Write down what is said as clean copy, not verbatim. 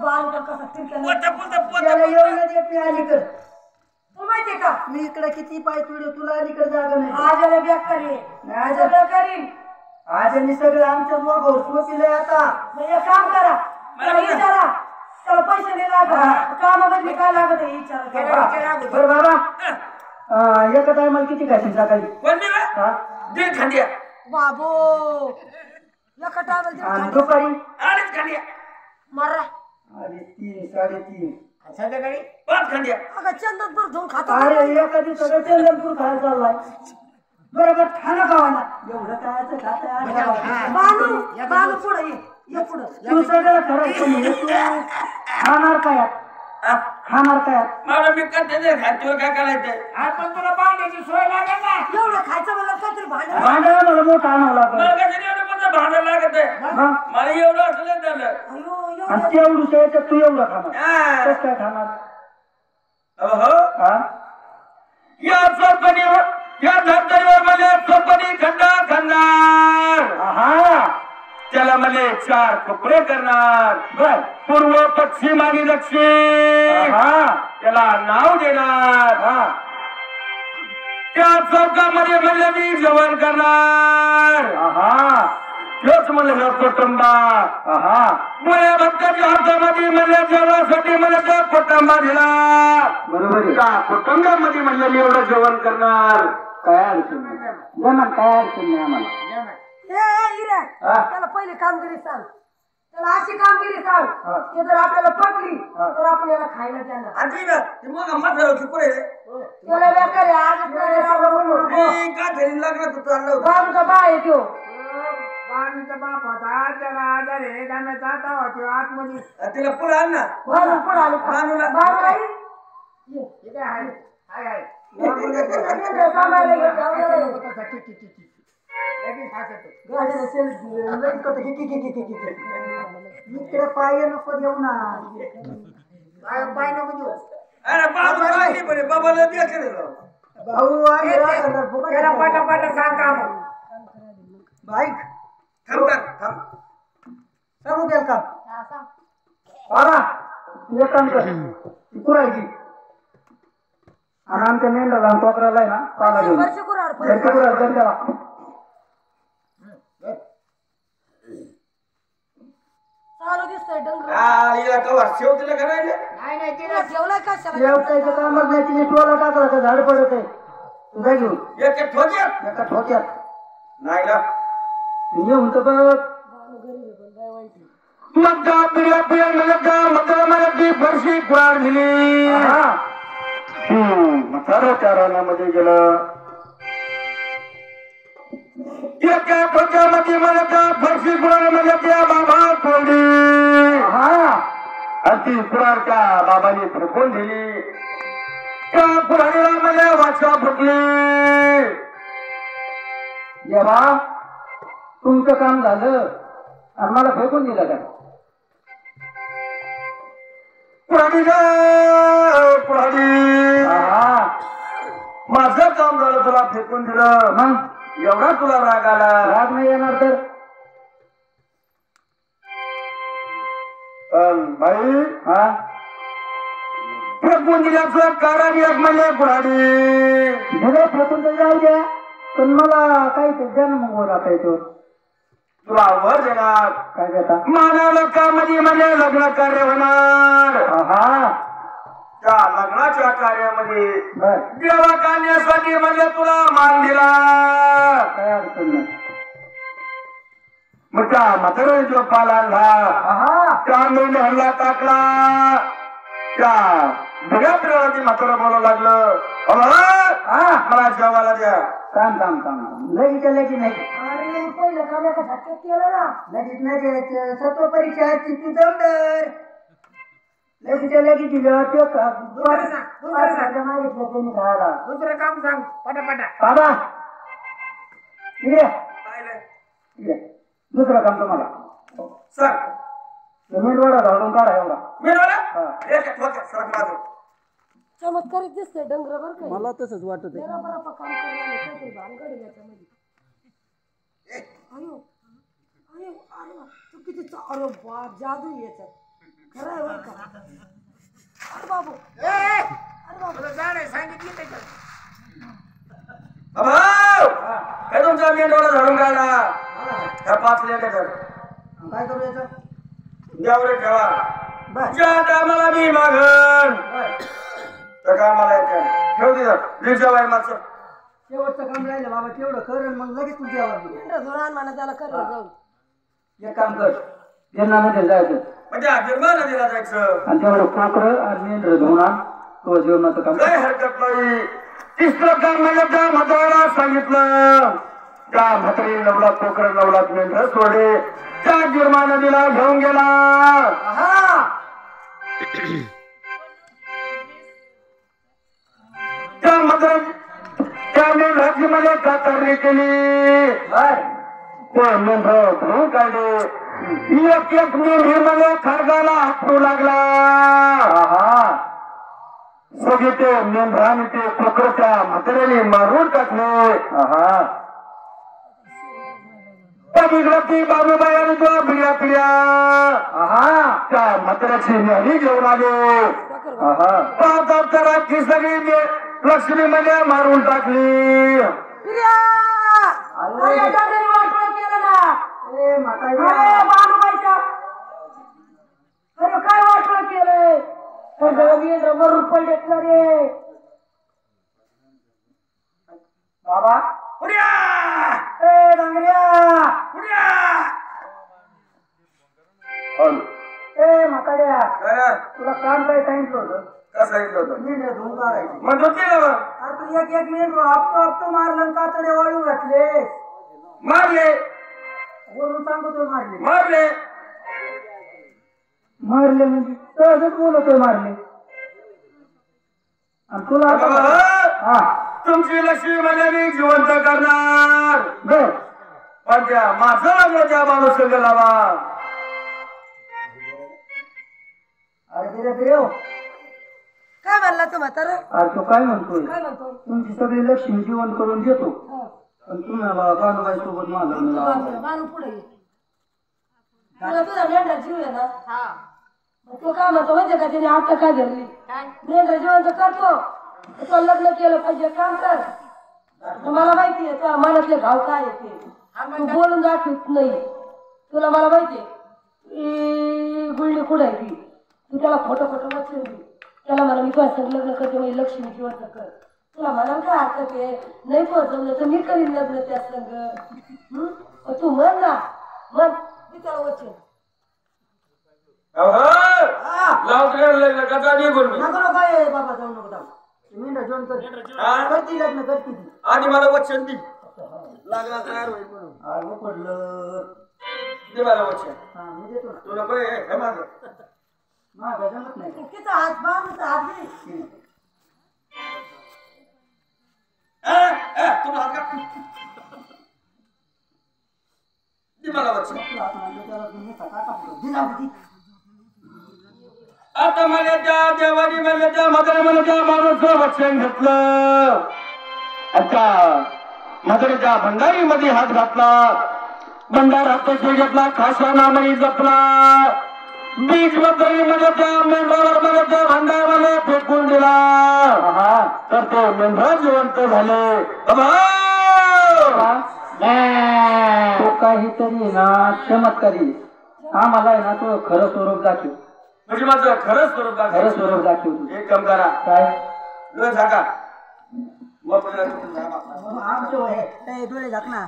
बाल का कसा तिरक्या त्याला येऊन देत मी अलीकडे तू माहितीये का मी इकडे किती पाय तुडे तुला अलीकडे जागा नाही आजाला बेकारी आज सगळं करीन आज मी सगळं आमच्या दोघांवर सोपिले आता मग एक काम करा मला विचारा त्याला पैसे नाही लागत कामामध्ये काय लागत आहे विचारा बरं बाबा एका टायमाला किती खायची सकाळी दीड खंडिया बाबो लखटावर दुपारी अडीच खंडिया मारा अरे 3 3.5 संध्याकाळी 5 खंडिया अगं चंदनपूर धुवून खातो अरे एका दिवसाला चंदनपूर खायला चाललाय बरोबर खाणं खावाना एवढं खायचं खात बानू पुढे ये पुढं तू सगळं खरं तू खाणार काय खाणार काय मला मी करते नाही खात तुला काय करायचं आपण तुला भांड्याची सोय लागेल ना एवढं खायचं मला काहीतरी भांडण भांडा मला मोठा आणावं लागेल मला कसं एवढं पण भांडण लागत आहे मला एवढं असलं झालं आणि तेवढं त्याच्यात तू एवढं खाणार कसं काय खाणार हो या चौकणी या धर्तरीवर मला चौकणी खंडा खंडार त्याला मला 4 तुकडे करणार बर पूर्व पश्चिम आणि दक्षिण त्याला नाव देणार त्या चौकामध्ये म्हणलं मी जेवण करणार तोच म्हणलं कुटुंबा मुळे भक्ताच्या हातामध्ये म्हणलं जेवणासाठी मला त्या कुटुंबा दिला बरोबर का कुटुंबामध्ये म्हणलं मी एवढं जेवण करणार काय अडचण नाही जमा काय अडचण नाही आम्हाला त्याला पहिले कामगिरी सांग त्याला अशी कामगिरी सांग की जर आपल्याला पटली तर आपण याला खायला देणार आणि मग मसाला होती पुढे त्याला बेकार आज का तरी लग्नात चाललं होतं बाबूचा बा आहे तो बाणीचा बाप होता त्याला आजार आहे त्याने जाता होती आतमध्ये तिला पुढे आण ना बाबू पुढे आलो बाणूला बाबू आई इथे आहे हाय हाय सांभाळायला घेऊन जाऊ दे. लगेच हसतो इकडे पाय नको देऊ ना पाय नको देऊ अरे बाबा नाही बरे बाबाला द्या केलं भाऊ त्याला पटापट सांग काम बाईक थांब थांब सांगू द्याल का बाबा एक काम कर पुरायची आणि आमच्या मेंढराला टोकराला आहे ना पाला घेऊन त्याला चालू दिसतोय डंगर शेव तिला करायचं नाही तिला जेवला का जेवतायचं कामच नाही तिने टोला टाकला का झाड पडत आहे तुझा घेऊन एक ठोक्यात एका ठोक्यात नाही ना येऊन तर बघ मक्का पिया पिया मलका मक्का मलकी फरशी कुराड दिली म्हातारा त्या रानामध्ये गेलं एका ठोक्यामध्ये मलका फरशी कुराड मलक्या बाबा कोंडी आणि ती कुराड त्या बाबाने फेकून दिली त्या कुराडीला मला वाचा फुटली जेव्हा तुमचं काम झालं आणि मला फेकून दिलं काय कुराडी माझं काम झालं तुला फेकून दिलं मग एवढा तुला राग आला राग नाही येणार तर भाई फेकून दिल्याचं कारण एक म्हणजे कुराडी भले फेकून तर जाऊ द्या पण मला काही ते जन्म जाता येतो तुला वर देणार काय देता मानव लोकांमध्ये म्हणजे लग्न कार्य होणार त्या लग्नाच्या कार्यामध्ये बर देवा काढण्यासाठी म्हणजे तुला मान दिला काय अडचण नाही मग त्या म्हातारा जो पाला आणला त्या मेंढ हल्ला टाकला त्या भुग्या पिढ्यावरती म्हातारा बोलावं लागलं मला जेवायला द्या थांब लगेच नाही अरे पहिलं काम एका झटक्यात केलं ना लगेच नाही द्यायचं सत्व परीक्षा आहे ती तू जाऊन दर लगेच दिलं तो मागितलं त्यांनी खायला दुसरं काम सांग पटापटा बाबा इकडे दुसरं काम तुम्हाला सर मेंढवाडा धावून काढा एवढा चमत्कारित दिसतंय डंगर बरं का मला तसंच वाटत आहे काम करायला काहीतरी भानगड आहे याच्यामध्ये अयो अयो अरे तू किती अरे बाप जादू आहे याच्यात खरं आहे बरं का? अरे बाबू तुला झाड आहे सांगितली त्याच्यात हे तुमचा मेंढोळा झाडून काढला त्या 5 लेटर काय करू याचं द्यावरे ठेवा बर ज्या कामाला मी मागण त्या कामाला येते ठेव तिथं रिक्षा बाई माझं शेवटचं काम राहिलं बाबा तेवढं कर आणि मग लगेच तुझी आवाज दे. मेंढरा धुरान म्हणा त्याला करून जाऊ. एक काम कर गिरणामध्ये जायचं म्हणजे आजीर्मा नदीला जायचं आणि तेवढं कोकरं आणि मेंढर घेऊन आण तो जेवणाचं काम काही हरकत नाही. तिसरं काम म्हणजे त्या म्हाताऱ्याला सांगितलं त्या म्हातारी लवला कोकर लवलात मेंढर सोडे त्या गिरमा नदीला घेऊन गेला. त्या म्हातारी त्या मेंढराची मध्ये कातरणी केली ते मेंढर धुवून काढले. एक एक मेंढी मध्ये खडगाला हातरू लागला. सगळे ते मेंढरा आणि ते कोकर त्या म्हाताऱ्याने मारून टाकले. ती बाबूबाई आणि तो पिढ्या पिढ्या त्या म्हाताऱ्याची न्यारी घेऊन आले. ती सगळी लक्ष्मी मध्ये मारून टाकली. प्रिया! काय या डबऱ्याने वाटोळं केलं ना? अरे बाळूबाईच्या! अरे काय वाटोळं केलंय? सगळं मेंढरं मरून पडलेत ना रे. बाबा उड्या! ए डांगऱ्या उड्या! ए म्हाताड्या काय रे? तुला काम काय सांगितलं होतं काय सांगितलं होतं? मेंढ्या धुवून काढायची म्हणतो की ना मग? अरे तू एक एक मेंढरू आपटो मारलं आणि कातडे वाळू घातले मारले वरून सांगतोय मारले मारले मारले म्हणजे सहजच बोलतोय मारले आणि तुला हा तुमची लक्ष्मी मध्ये मी जिवंत करणार. बर पण त्या माझं लागलं त्या माणूस संग लावा. अरे बिरे बिरे काय म्हणला तू म्हातारा? अरे तो काय म्हणतोय काय म्हणतो? तुमची सगळी लक्ष्मी जीवन करून देतो हा. पण तुम्हाला बांधवाई सोबत माझं लग्न लावा. बाळू पुढे ये. तुला तुझा मेंढरा जीव आहे ना? मग तो काय म्हणतो माहितीये का त्याने आता काय धरली मेंढरा जिवंत करतो तो लग्न केलं पाहिजे काम कर. मला माहितीये त्या मनातले भाव काय येते तू बोलून दाखवत नाही. तुला मला माहितीये गुळणी कुठं आहे ती तू त्याला खोटं खोटं वाचून दे. त्याला मला मी तुझ्या संग लग्न करते म्हणजे लक्ष्मी जिवंत कर. तुला म्हणाल काय हरकत आहे? नाही पोहोचवलं तर मी करीन लग्न त्या संग. तू म्हण ना म्हण मी त्याला वचन कथा निघून नको नको ए बाबा जाऊ नको जाऊ मेंढरा जेवण करती लग्न करती ती आणि मला वचन दी लागला तयार होईल म्हणून. आडवं पडलं दे मला वचन. हा मी देतो ना तू नको हे माझं माझा जमत नाही तिचा हात बांध हात दे. तुला हात का? दे मला वचन. आता मला त्या देवानी मला त्या म्हातारे मला त्या माणूसचं वचन घेतलं. आता म्हातारीच्या भंडारीमध्ये हात घातला. भंडार हाताशी घेतला खासा नामही जपला. बीज मध्ये त्या मेंढरावर मला त्या भंडारामध्ये फेकून दिला. तर ते मेंढर जिवंत झाले. तो काहीतरी ना चमत्कारी आम्हाला आहे ना तो खरं स्वरूप दाखव म्हणजे माझं खरंच स्वरूप खरं स्वरूप दाखव तू एक काम करा काय डोळे झाका. मग आमचे डोळे झाक ना